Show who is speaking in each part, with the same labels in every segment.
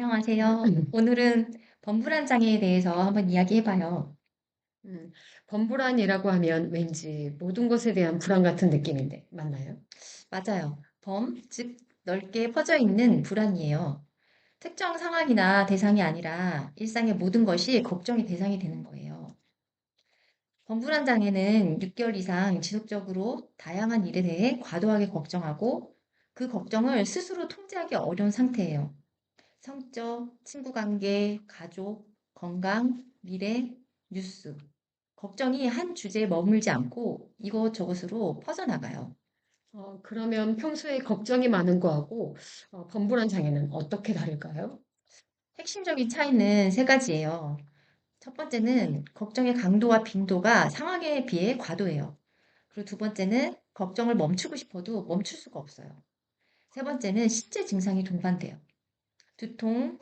Speaker 1: 안녕하세요. 오늘은 범불안 장애에 대해서 한번 이야기해봐요.
Speaker 2: 음, 범불안이라고 하면 왠지 모든 것에 대한 불안 같은 느낌인데, 맞나요?
Speaker 1: 맞아요. 즉 넓게 퍼져 있는 불안이에요. 특정 상황이나 대상이 아니라 일상의 모든 것이 걱정의 대상이 되는 거예요. 범불안 장애는 6개월 이상 지속적으로 다양한 일에 대해 과도하게 걱정하고 그 걱정을 스스로 통제하기 어려운 상태예요. 성적, 친구 관계, 가족, 건강, 미래, 뉴스. 걱정이 한 주제에 머물지 않고 이것저것으로 퍼져나가요.
Speaker 2: 그러면 평소에 걱정이 많은 거하고 범불안 장애는 어떻게 다를까요?
Speaker 1: 핵심적인 차이는 세 가지예요. 첫 번째는 걱정의 강도와 빈도가 상황에 비해 과도해요. 그리고 두 번째는 걱정을 멈추고 싶어도 멈출 수가 없어요. 세 번째는 신체 증상이 동반돼요. 두통,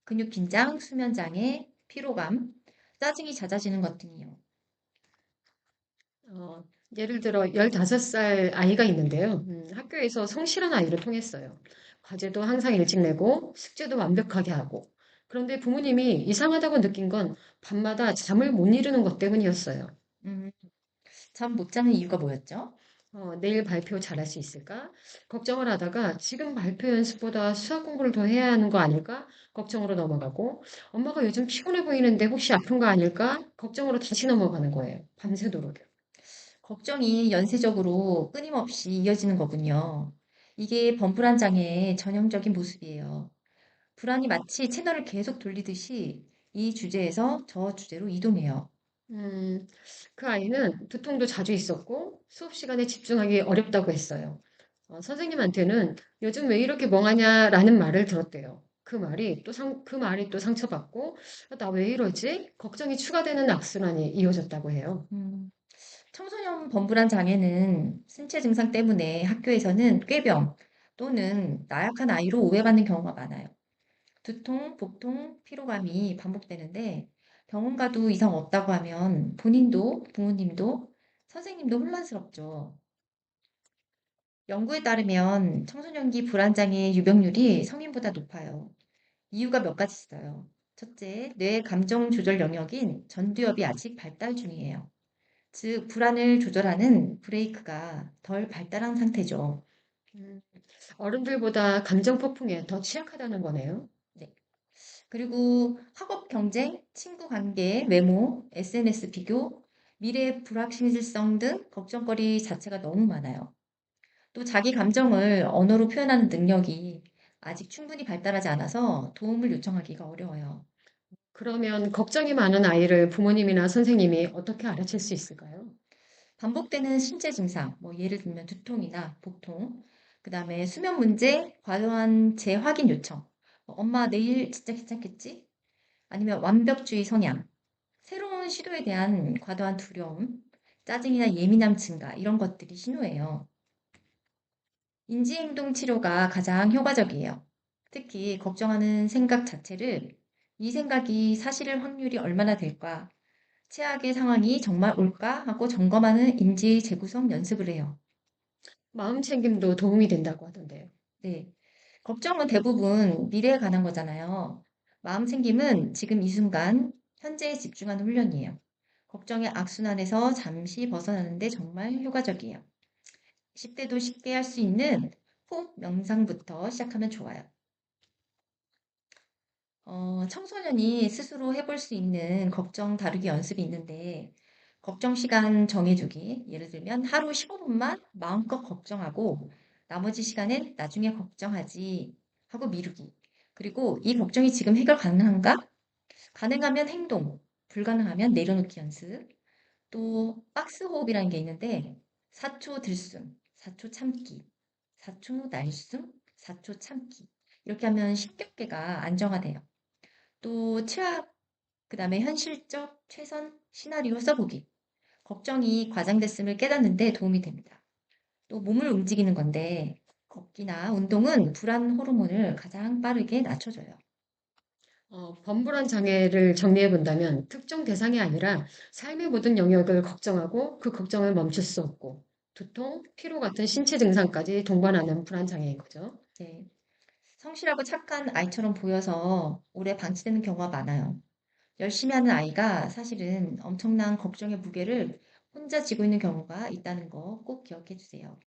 Speaker 1: 근육 긴장, 수면 장애, 피로감, 짜증이 잦아지는 것 등이요.
Speaker 2: 어, 예를 들어 15살 아이가 있는데요. 학교에서 성실한 아이를 통했어요. 과제도 항상 일찍 내고 숙제도 완벽하게 하고. 그런데 부모님이 이상하다고 느낀 건 밤마다 잠을 못 이루는 것 때문이었어요.
Speaker 1: 음, 잠 못 자는 이유가 뭐였죠?
Speaker 2: 내일 발표 잘할 수 있을까? 걱정을 하다가 지금 발표 연습보다 수학 공부를 더 해야 하는 거 아닐까? 걱정으로 넘어가고, 엄마가 요즘 피곤해 보이는데 혹시 아픈 거 아닐까? 걱정으로 다시 넘어가는 거예요. 밤새도록.
Speaker 1: 걱정이 연쇄적으로 끊임없이 이어지는 거군요. 이게 범불안 장애의 전형적인 모습이에요. 불안이 마치 채널을 계속 돌리듯이 이 주제에서 저 주제로 이동해요.
Speaker 2: 음, 그 아이는 두통도 자주 있었고, 수업 시간에 집중하기 어렵다고 했어요. 선생님한테는 요즘 왜 이렇게 멍하냐라는 말을 들었대요. 그 말이 또 상처받고, 나 왜 이러지? 걱정이 추가되는 악순환이 이어졌다고 해요.
Speaker 1: 음, 청소년 범불안 장애는 신체 증상 때문에 학교에서는 꾀병 또는 나약한 아이로 오해받는 경우가 많아요. 두통, 복통, 피로감이 반복되는데 병원 가도 이상 없다고 하면 본인도 부모님도 선생님도 혼란스럽죠. 연구에 따르면 청소년기 불안장애 유병률이 성인보다 높아요. 이유가 몇 가지 있어요. 첫째, 뇌 감정 조절 영역인 전두엽이 아직 발달 중이에요. 즉, 불안을 조절하는 브레이크가 덜 발달한 상태죠.
Speaker 2: 음, 어른들보다 감정 폭풍에 더 취약하다는 거네요.
Speaker 1: 네. 그리고 학업 경쟁, 친구 관계, 외모, SNS 비교, 미래 불확실성 등 걱정거리 자체가 너무 많아요. 또 자기 감정을 언어로 표현하는 능력이 아직 충분히 발달하지 않아서 도움을 요청하기가 어려워요.
Speaker 2: 그러면 걱정이 많은 아이를 부모님이나 선생님이 어떻게 알아챌 수 있을까요?
Speaker 1: 반복되는 신체 증상, 뭐 예를 들면 두통이나 복통, 그 다음에 수면 문제, 과도한 재확인 요청, 엄마 내일 진짜 괜찮겠지? 아니면 완벽주의 성향, 새로운 시도에 대한 과도한 두려움, 짜증이나 예민함 증가, 이런 것들이 신호예요. 인지행동 치료가 가장 효과적이에요. 특히 걱정하는 생각 자체를 이 생각이 사실일 확률이 얼마나 될까? 최악의 상황이 정말 올까? 하고 점검하는 인지 재구성 연습을 해요.
Speaker 2: 마음 챙김도 도움이 된다고 하던데요.
Speaker 1: 네. 걱정은 대부분 미래에 관한 거잖아요. 마음 챙김은 지금 이 순간, 현재에 집중하는 훈련이에요. 걱정의 악순환에서 잠시 벗어나는데 정말 효과적이에요. 10대도 쉽게 할 수 있는 호흡 명상부터 시작하면 좋아요. 청소년이 스스로 해볼 수 있는 걱정 다루기 연습이 있는데, 걱정 시간 정해두기. 예를 들면 하루 15분만 마음껏 걱정하고, 나머지 시간엔 나중에 걱정하지 하고 미루기. 그리고 이 걱정이 지금 해결 가능한가? 가능하면 행동, 불가능하면 내려놓기 연습. 또 박스 호흡이라는 게 있는데, 4초 들숨, 4초 참기, 4초 날숨, 4초 참기. 이렇게 하면 심경계가 안정화돼요. 또 최악, 그다음에 현실적 최선 시나리오 써보기. 걱정이 과장됐음을 깨닫는 데 도움이 됩니다. 또 몸을 움직이는 건데 걷기나 운동은 불안 호르몬을 가장 빠르게 낮춰줘요.
Speaker 2: 범불안 장애를 정리해 본다면 특정 대상이 아니라 삶의 모든 영역을 걱정하고 그 걱정을 멈출 수 없고 두통, 피로 같은 신체 증상까지 동반하는 불안 장애인 거죠.
Speaker 1: 네. 성실하고 착한 아이처럼 보여서 오래 방치되는 경우가 많아요. 열심히 하는 아이가 사실은 엄청난 걱정의 무게를 혼자 지고 있는 경우가 있다는 거 꼭 기억해 주세요.